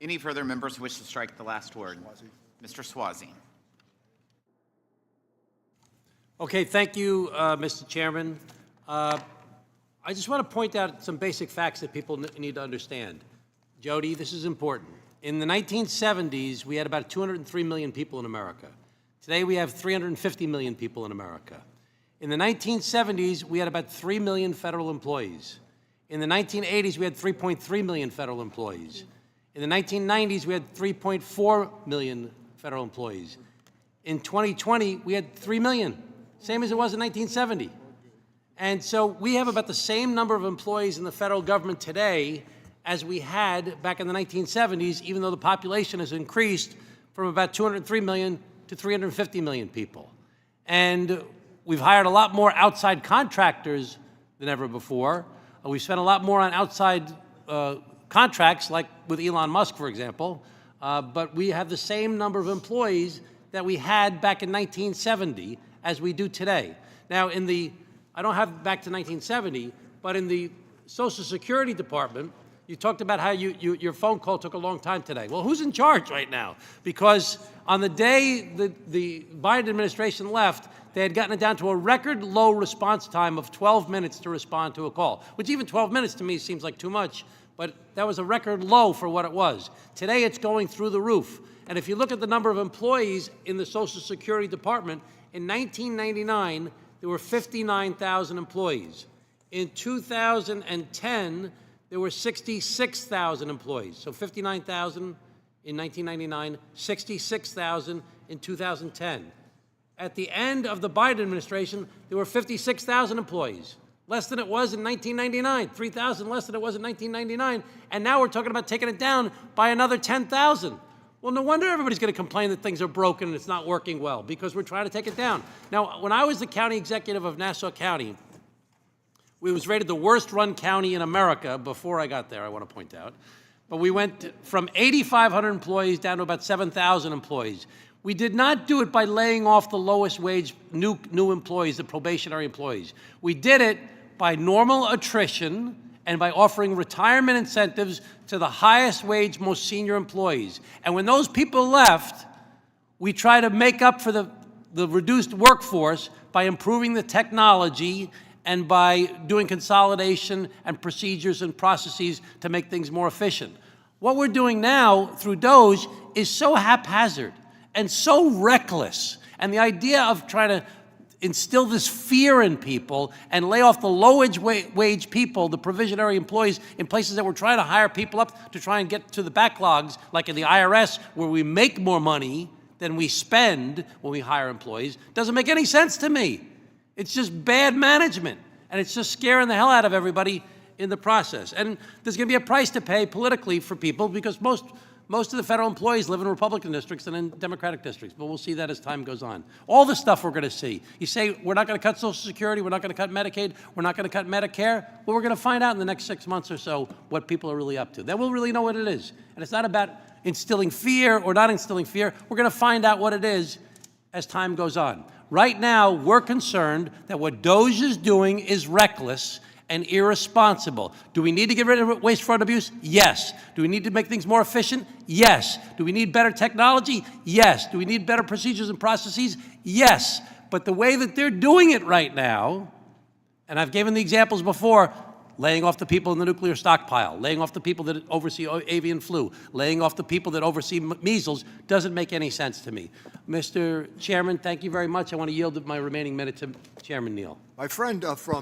Any further members who wish to strike the last word? Mr. Suozzi. Okay, thank you, Mr. Chairman. I just want to point out some basic facts that people need to understand. Jody, this is important. In the 1970s, we had about 203 million people in America. Today, we have 350 million people in America. In the 1970s, we had about 3 million federal employees. In the 1980s, we had 3.3 million federal employees. In the 1990s, we had 3.4 million federal employees. In 2020, we had 3 million, same as it was in 1970. And so we have about the same number of employees in the federal government today as we had back in the 1970s, even though the population has increased from about 203 million to 350 million people. And we've hired a lot more outside contractors than ever before. We've spent a lot more on outside contracts, like with Elon Musk, for example, but we have the same number of employees that we had back in 1970 as we do today. Now, I don't have back to 1970, but in the Social Security Department, you talked about how your phone call took a long time today. Well, who's in charge right now? Because on the day the Biden administration left, they had gotten it down to a record low response time of 12 minutes to respond to a call, which even 12 minutes to me seems like too much, but that was a record low for what it was. Today, it's going through the roof. And if you look at the number of employees in the Social Security Department, in 1999, there were 59,000 employees. In 2010, there were 66,000 employees. So 59,000 in 1999, 66,000 in 2010. At the end of the Biden administration, there were 56,000 employees, less than it was in 1999, 3,000 less than it was in 1999, and now we're talking about taking it down by another 10,000. Well, no wonder everybody's going to complain that things are broken and it's not working well, because we're trying to take it down. Now, when I was the county executive of Nassau County, we was rated the worst run county in America before I got there, I want to point out. But we went from 8,500 employees down to about 7,000 employees. We did not do it by laying off the lowest wage new employees, the probationary employees. We did it by normal attrition and by offering retirement incentives to the highest wage, most senior employees. And when those people left, we tried to make up for the reduced workforce by improving the technology and by doing consolidation and procedures and processes to make things more efficient. What we're doing now through DOGE is so haphazard and so reckless. And the idea of trying to instill this fear in people and lay off the low-wage people, the provisionary employees, in places that we're trying to hire people up to try and get to the backlogs, like in the IRS, where we make more money than we spend when we hire employees, doesn't make any sense to me. It's just bad management, and it's just scaring the hell out of everybody in the process. And there's going to be a price to pay politically for people, because most of the federal employees live in Republican districts and in Democratic districts, but we'll see that as time goes on. All the stuff we're going to see. You say, we're not going to cut Social Security, we're not going to cut Medicaid, we're not going to cut Medicare. Well, we're going to find out in the next 6 months or so what people are really up to. Then we'll really know what it is. And it's not about instilling fear or not instilling fear. We're going to find out what it is as time goes on. Right now, we're concerned that what DOGE is doing is reckless and irresponsible. Do we need to get rid of waste, fraud, and abuse? Yes. Do we need to make things more efficient? Yes. Do we need better technology? Yes. Do we need better procedures and processes? Yes. But the way that they're doing it right now, and I've given the examples before, laying off the people in the nuclear stockpile, laying off the people that oversee avian flu, laying off the people that oversee measles, doesn't make any sense to me. Mr. Chairman, thank you very much. I want to yield my remaining minute to Chairman Neal. My friend from